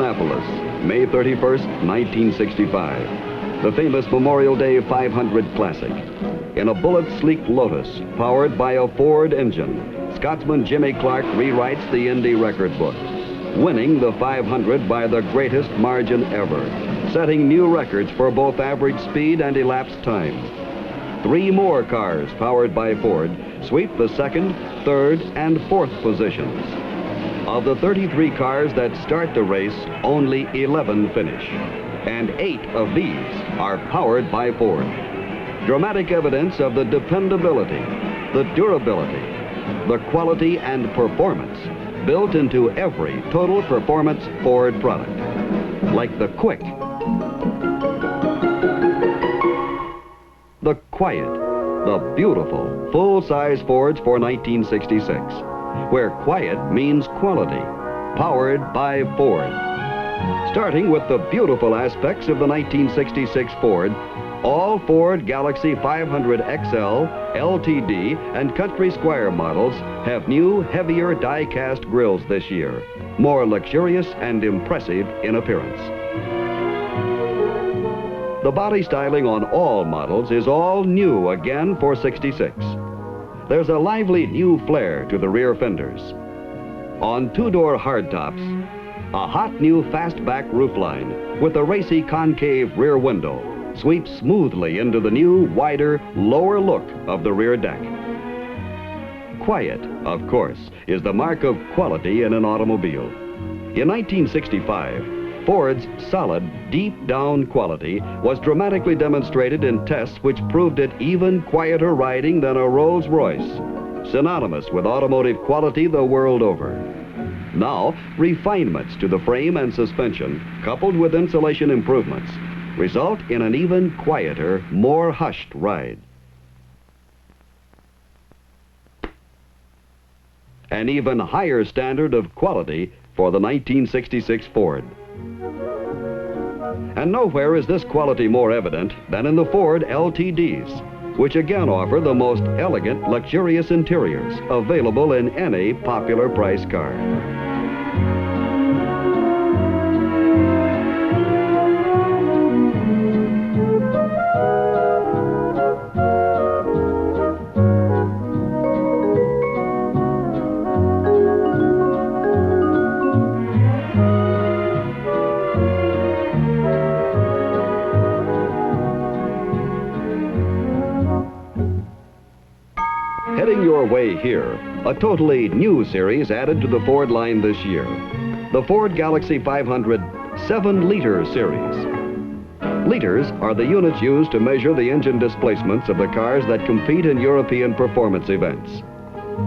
Indianapolis, May 31st, 1965. The famous Memorial Day 500 Classic. In a bullet-sleek Lotus, powered by a Ford engine, Scotsman Jimmy Clark rewrites the Indy record book, winning the 500 by the greatest margin ever, setting new records for both average speed and elapsed time. 3 more cars powered by Ford sweep the 2nd, 3rd, and 4th positions. Of the 33 cars that start the race, only 11 finish, and 8 of these are powered by Ford. Dramatic evidence of the dependability, the durability, the quality and performance built into every total performance Ford product. Like the quick, the quiet, the beautiful, full-size Fords for 1966, where quiet means quality, powered by Ford. Starting with the beautiful aspects of the 1966 Ford, all Ford Galaxie 500 XL, LTD, and Country Squire models have new, heavier die-cast grills this year, more luxurious and impressive in appearance. The body styling on all models is all new again for 66. There's a lively new flair to the rear fenders. On 2-door hardtops, a hot new fastback roofline with a racy concave rear window sweeps smoothly into the new, wider, lower look of the rear deck. Quiet, of course, is the mark of quality in an automobile. In 1965, Ford's solid, deep-down quality was dramatically demonstrated in tests which proved it even quieter riding than a Rolls-Royce, synonymous with automotive quality the world over. Now, refinements to the frame and suspension, coupled with insulation improvements, result in an even quieter, more hushed ride. An even higher standard of quality for the 1966 Ford. And nowhere is this quality more evident than in the Ford LTDs, which again offer the most elegant, luxurious interiors available in any popular price car. Heading your way here, a totally new series added to the Ford line this year. The Ford Galaxie 500 7-liter series. Liters are the units used to measure the engine displacements of the cars that compete in European performance events.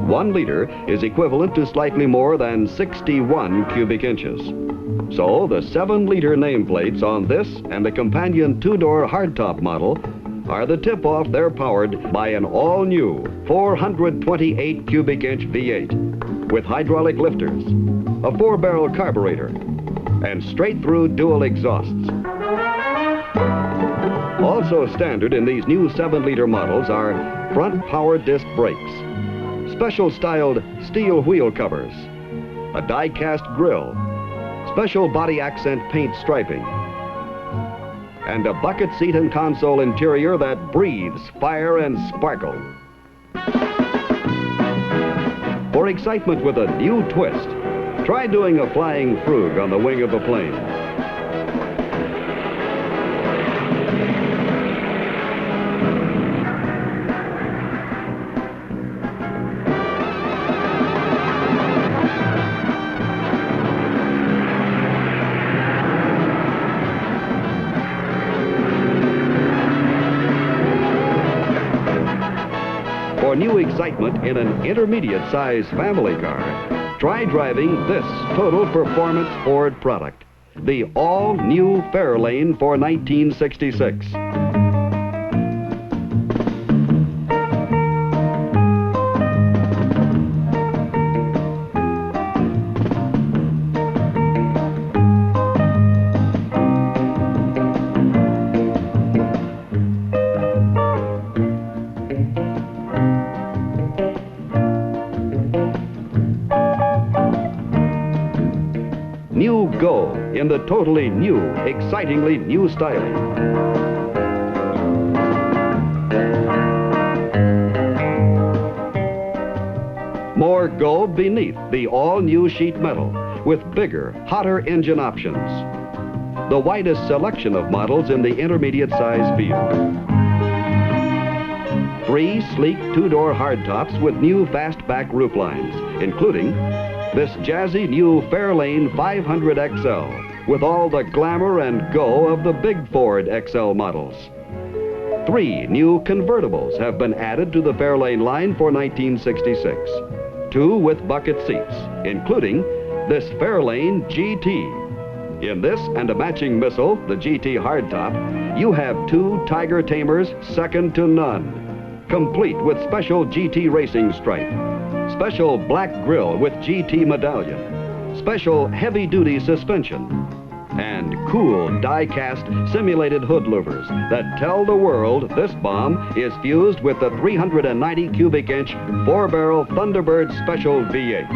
1 liter is equivalent to slightly more than 61 cubic inches. So the 7-liter nameplates on this and the companion 2-door hardtop model are the tip-off they're powered by an all-new 428 cubic inch V8 with hydraulic lifters, a 4-barrel carburetor, and straight-through dual exhausts. Also standard in these new 7-liter models are front power disc brakes, special-styled steel wheel covers, a die-cast grille, special body accent paint striping, and a bucket seat and console interior that breathes fire and sparkle. For excitement with a new twist, try doing a flying frug on the wing of a plane. For new excitement in an intermediate-size family car, try driving this total performance Ford product, the all-new Fairlane for 1966. New Go in the totally new, excitingly new styling. More go beneath the all-new sheet metal with bigger, hotter engine options. The widest selection of models in the intermediate size field. 3 sleek 2-door hardtops with new fastback roof lines, including this jazzy new Fairlane 500 XL with all the glamour and go of the big Ford XL models. 3 new convertibles have been added to the Fairlane line for 1966. 2 with bucket seats, including this Fairlane GT. In this and a matching missile, the GT hardtop, you have 2 Tiger Tamers second to none, complete with special GT racing stripe, special black grille with GT medallion, special heavy-duty suspension, and cool die-cast simulated hood louvers that tell the world this bomb is fused with the 390 cubic inch 4-barrel Thunderbird Special V8.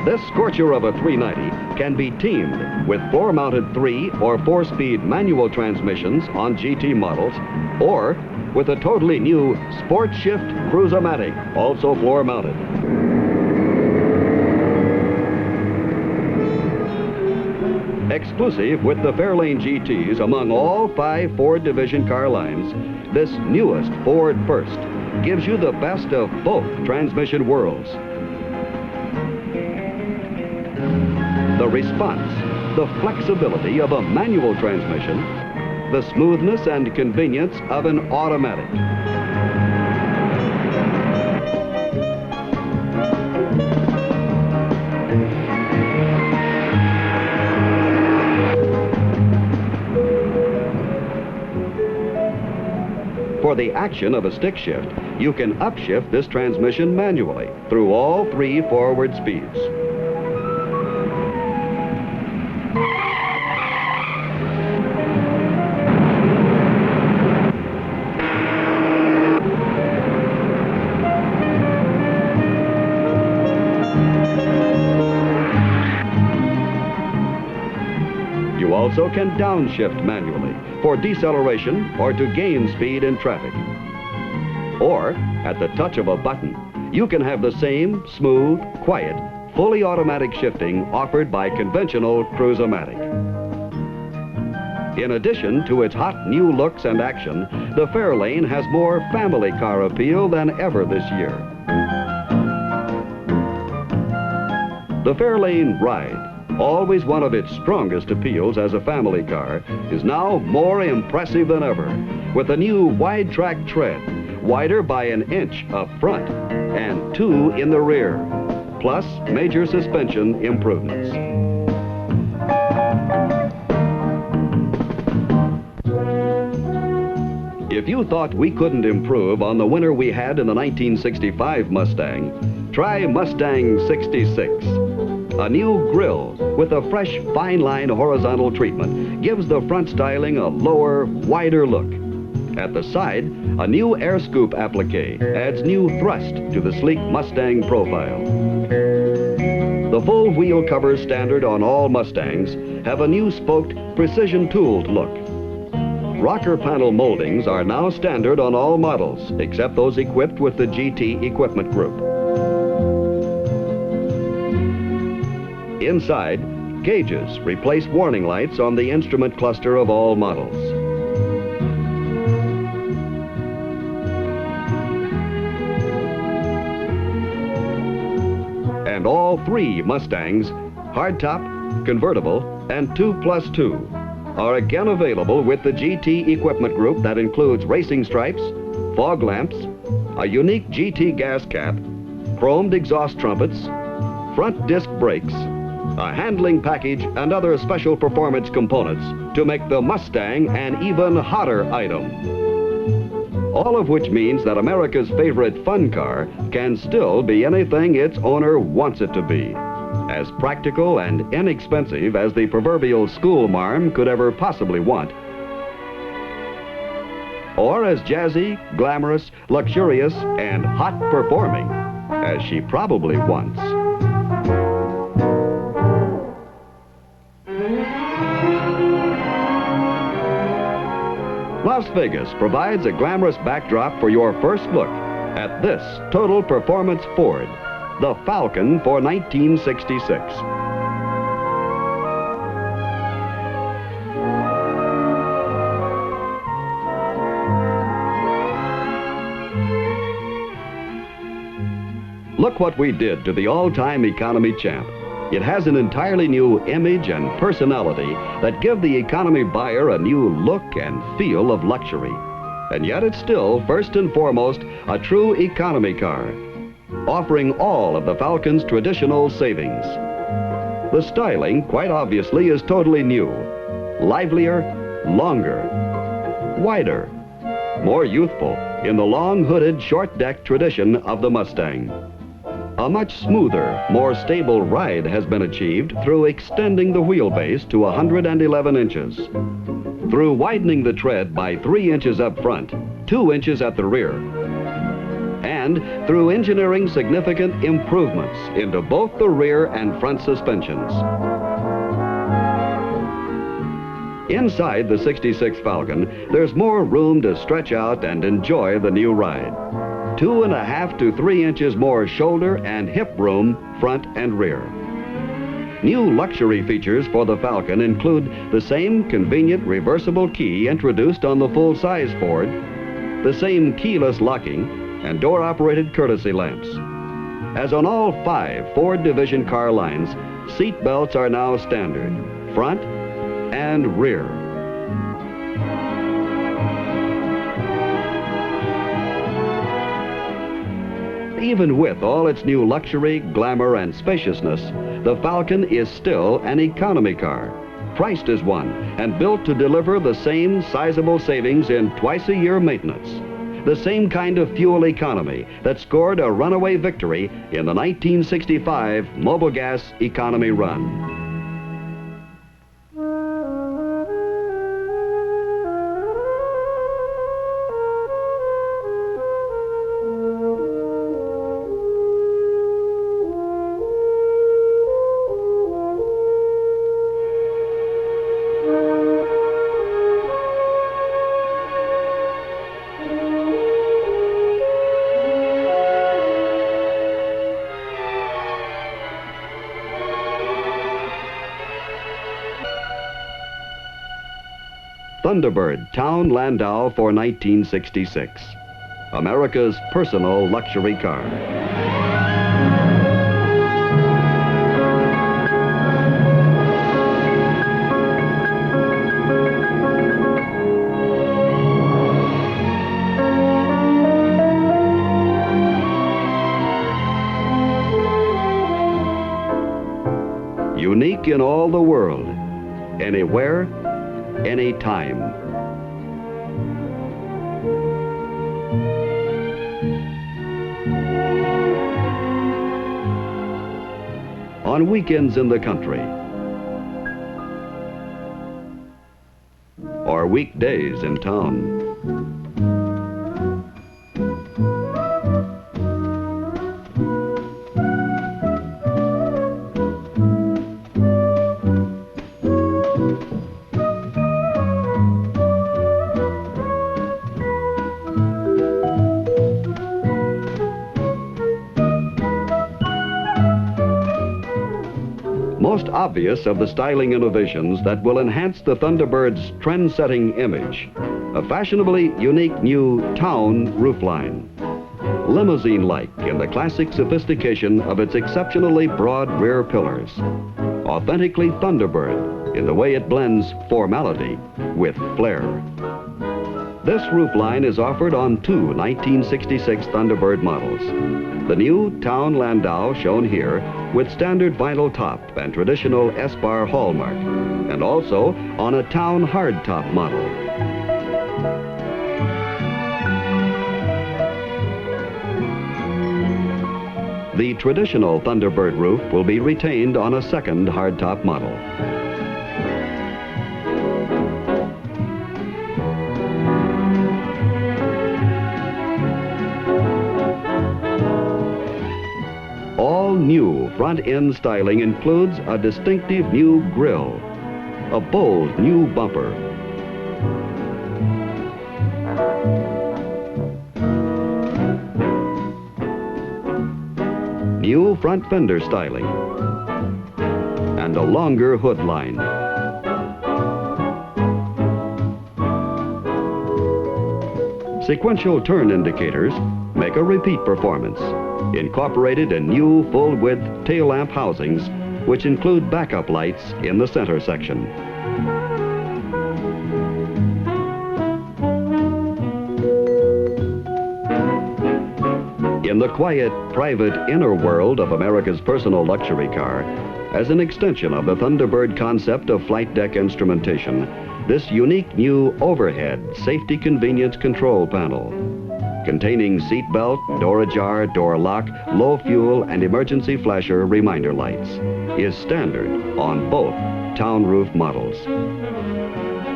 This scorcher of a 390 can be teamed with floor-mounted 3 or 4-speed manual transmissions on GT models, or with a totally new Sport Shift cruise-o-matic, also floor-mounted. Exclusive with the Fairlane GTs among all 5 Ford division car lines, this newest Ford First gives you the best of both transmission worlds. The response, the flexibility of a manual transmission, the smoothness and convenience of an automatic. For the action of a stick shift, you can upshift this transmission manually through all 3 forward speeds. You also can downshift manually for deceleration or to gain speed in traffic. Or, at the touch of a button, you can have the same smooth, quiet, fully automatic shifting offered by conventional cruise-o-matic. In addition to its hot new looks and action, the Fairlane has more family car appeal than ever this year. The Fairlane Ride, always one of its strongest appeals as a family car, is now more impressive than ever with a new wide track tread, wider by an inch up front and 2 in the rear, plus major suspension improvements. If you thought we couldn't improve on the winner we had in the 1965 Mustang, try Mustang 66. A new grille with a fresh fine line horizontal treatment gives the front styling a lower, wider look. At the side, a new air scoop applique adds new thrust to the sleek Mustang profile. The full wheel covers standard on all Mustangs have a new spoked, precision-tooled look. Rocker panel moldings are now standard on all models, except those equipped with the GT equipment group. Inside, gauges replace warning lights on the instrument cluster of all models. And all 3 Mustangs, hardtop, convertible, and 2+2, are again available with the GT equipment group that includes racing stripes, fog lamps, a unique GT gas cap, chromed exhaust trumpets, front disc brakes, a handling package, and other special performance components to make the Mustang an even hotter item. All of which means that America's favorite fun car can still be anything its owner wants it to be. As practical and inexpensive as the proverbial school marm could ever possibly want. Or as jazzy, glamorous, luxurious, and hot performing as she probably wants. Las Vegas provides a glamorous backdrop for your first look at this total performance Ford, the Falcon for 1966. Look what we did to the all-time economy champ. It has an entirely new image and personality that give the economy buyer a new look and feel of luxury. And yet it's still, first and foremost, a true economy car, offering all of the Falcon's traditional savings. The styling, quite obviously, is totally new. Livelier, longer, wider, more youthful in the long-hooded, short-deck tradition of the Mustang. A much smoother, more stable ride has been achieved through extending the wheelbase to 111 inches, through widening the tread by 3 inches up front, 2 inches at the rear, and through engineering significant improvements into both the rear and front suspensions. Inside the '66 Falcon, there's more room to stretch out and enjoy the new ride. 2.5 to 3 inches more shoulder and hip room, front and rear. New luxury features for the Falcon include the same convenient reversible key introduced on the full-size Ford, the same keyless locking, and door-operated courtesy lamps. As on all 5 Ford division car lines, seat belts are now standard, front and rear. Even with all its new luxury, glamour, and spaciousness, the Falcon is still an economy car, priced as one, and built to deliver the same sizable savings in twice-a-year maintenance. The same kind of fuel economy that scored a runaway victory in the 1965 Mobil Gas economy run. Thunderbird Town Landau for 1966. America's personal luxury car. Unique in all the world, anywhere, any time. On weekends in the country, or weekdays in town. Most obvious of the styling innovations that will enhance the Thunderbird's trend-setting image, a fashionably unique new town roofline. Limousine-like in the classic sophistication of its exceptionally broad rear pillars. Authentically Thunderbird in the way it blends formality with flair. This roofline is offered on 2 1966 Thunderbird models. The new Town Landau shown here with standard vinyl top and traditional S-bar hallmark, and also on a Town hardtop model. The traditional Thunderbird roof will be retained on a second hardtop model. New front-end styling includes a distinctive new grille, a bold new bumper, front fender styling and a longer hood line. Sequential turn indicators make a repeat performance, incorporated in new full-width tail lamp housings, which include backup lights in the center section. In the quiet, private inner world of America's personal luxury car, as an extension of the Thunderbird concept of flight deck instrumentation, this unique new overhead safety convenience control panel, containing seat belt, door ajar, door lock, low fuel, and emergency flasher reminder lights, is standard on both town roof models.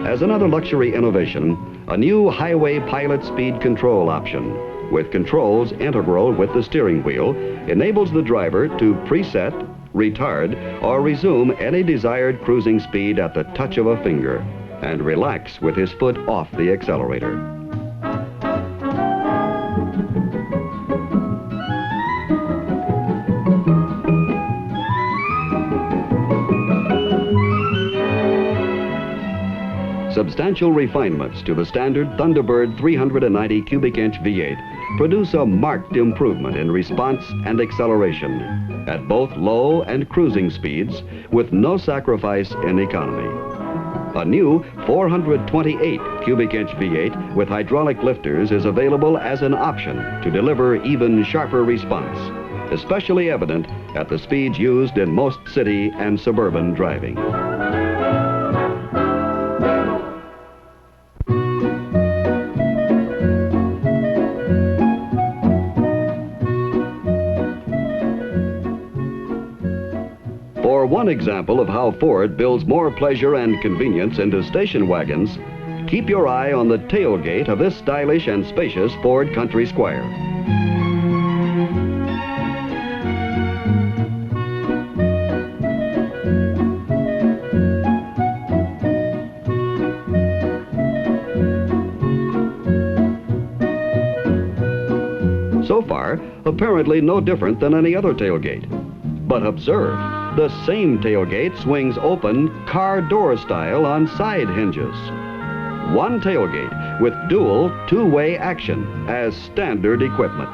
As another luxury innovation, a new highway pilot speed control option with controls integral with the steering wheel enables the driver to preset, retard, or resume any desired cruising speed at the touch of a finger and relax with his foot off the accelerator. Substantial refinements to the standard Thunderbird 390 cubic inch V8 produce a marked improvement in response and acceleration at both low and cruising speeds with no sacrifice in economy. A new 428 cubic inch V8 with hydraulic lifters is available as an option to deliver even sharper response, especially evident at the speeds used in most city and suburban driving. For one example of how Ford builds more pleasure and convenience into station wagons, keep your eye on the tailgate of this stylish and spacious Ford Country Squire. So far, apparently no different than any other tailgate. But observe, the same tailgate swings open car door style on side hinges. One tailgate with dual two-way action as standard equipment.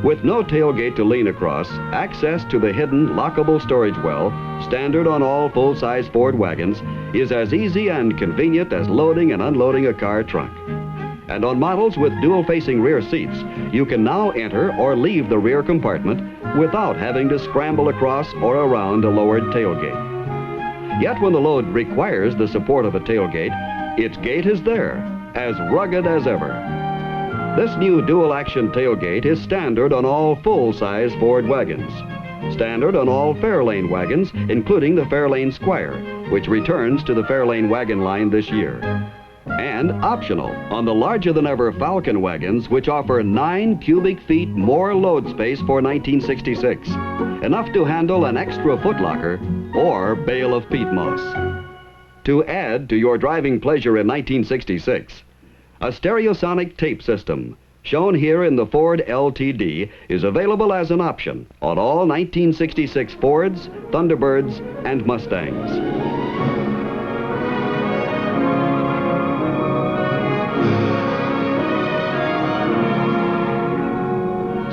With no tailgate to lean across, access to the hidden lockable storage well, standard on all full-size Ford wagons, is as easy and convenient as loading and unloading a car trunk. And on models with dual-facing rear seats, you can now enter or leave the rear compartment without having to scramble across or around a lowered tailgate. Yet when the load requires the support of a tailgate, its gate is there, as rugged as ever. This new dual-action tailgate is standard on all full-size Ford wagons. Standard on all Fairlane wagons, including the Fairlane Squire, which returns to the Fairlane wagon line this year. And optional on the larger-than-ever Falcon wagons, which offer 9 cubic feet more load space for 1966, enough to handle an extra footlocker or bale of peat moss. To add to your driving pleasure in 1966, a stereosonic tape system, shown here in the Ford LTD, is available as an option on all 1966 Fords, Thunderbirds, and Mustangs.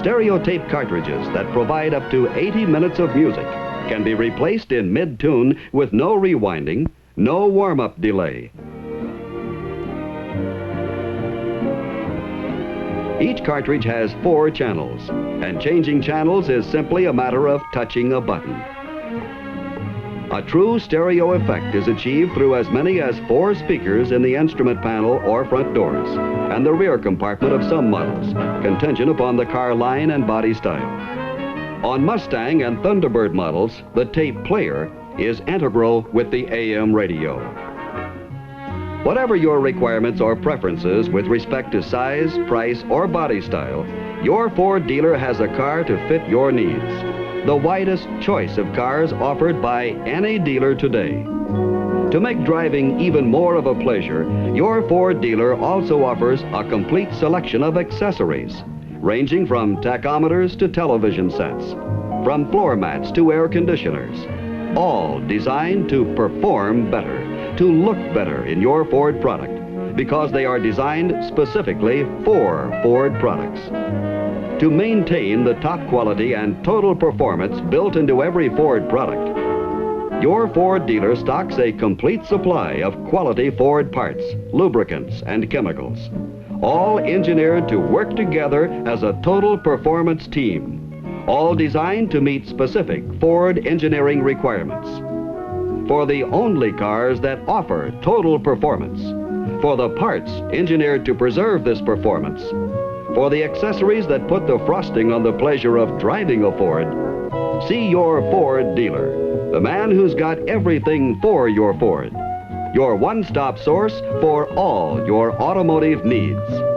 Stereo tape cartridges that provide up to 80 minutes of music can be replaced in mid-tune with no rewinding, no warm-up delay. Each cartridge has 4 channels, and changing channels is simply a matter of touching a button. A true stereo effect is achieved through as many as 4 speakers in the instrument panel or front doors, and the rear compartment of some models, contingent upon the car line and body style. On Mustang and Thunderbird models, the tape player is integral with the AM radio. Whatever your requirements or preferences with respect to size, price, or body style, your Ford dealer has a car to fit your needs. The widest choice of cars offered by any dealer today. To make driving even more of a pleasure, your Ford dealer also offers a complete selection of accessories, ranging from tachometers to television sets, from floor mats to air conditioners, all designed to perform better, to look better in your Ford product, because they are designed specifically for Ford products. To maintain the top quality and total performance built into every Ford product, your Ford dealer stocks a complete supply of quality Ford parts, lubricants, and chemicals, all engineered to work together as a total performance team, all designed to meet specific Ford engineering requirements. For the only cars that offer total performance, for the parts engineered to preserve this performance, for the accessories that put the frosting on the pleasure of driving a Ford, see your Ford dealer, the man who's got everything for your Ford, your one-stop source for all your automotive needs.